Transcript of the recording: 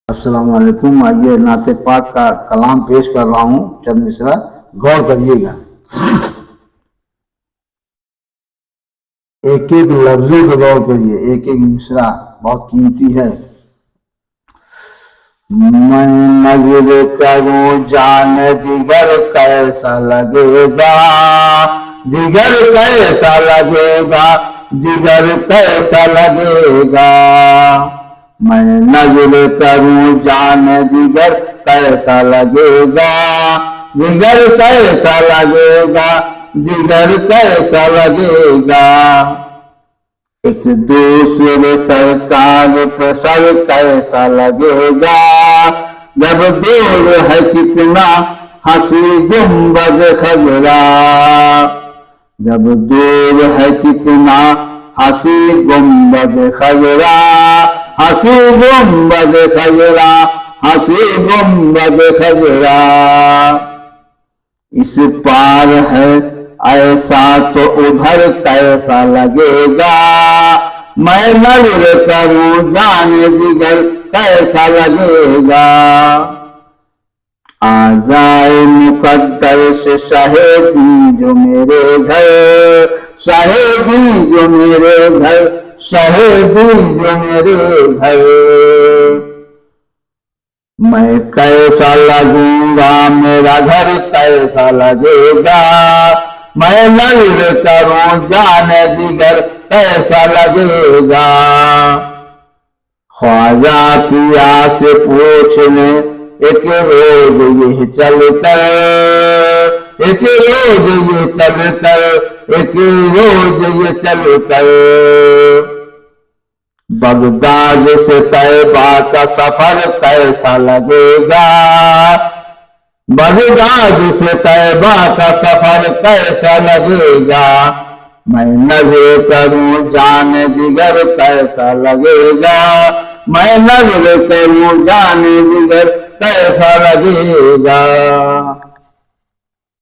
अस्सलाम वालेकुम। आइए नाते पाक का कलाम पेश कर रहा हूँ चंद मिसरा, गौर करिएगा। एक एक लफ्जों पर गौर करिए, एक एक मिसरा बहुत कीमती है। मैं नजर करूं जान जिगर कैसा लगेगा, जिगर कैसा लगेगा, जिगर कैसा लगेगा। मैं नजर करूं जान जिगर कैसा लगेगा, जिगर कैसा लगेगा, जिगर कैसा लगेगा। एक दूसरे सरकार पर सर कैसा लगेगा, जब दूर है कितना हंसी गुंबद खजरा, जब दूर है कितना हंसी गुंबद खजरा, हंसी गुंबद खजरा, हंसी गुंबद खजरा। इस पार है ऐसा तो उधर कैसा लगेगा, मैं नजर करूं जाने जिगर कैसा लगेगा। आ जाए मुकद्दर से शहेदी जो मेरे घर, शहेदी जो मेरे घर, शहेदी जो मेरे घर। मैं कैसा लगूंगा, मेरा घर कैसा लगेगा, मैं नजर करूं जाने जिगर कैसा लगेगा। ख्वाजा पिया से पूछने एक रोज ये चल कर, एक रोज ये चल कर, एक रोज ये चल कर। बगदाद से तैबा का सफर कैसा लगेगा, बगदाद से तैबा का सफर कैसा लगेगा। मैं नजर करूं जाने जिगर कैसा लगेगा, मैं नजर करूं जाने जिगर कैसा लगेगा।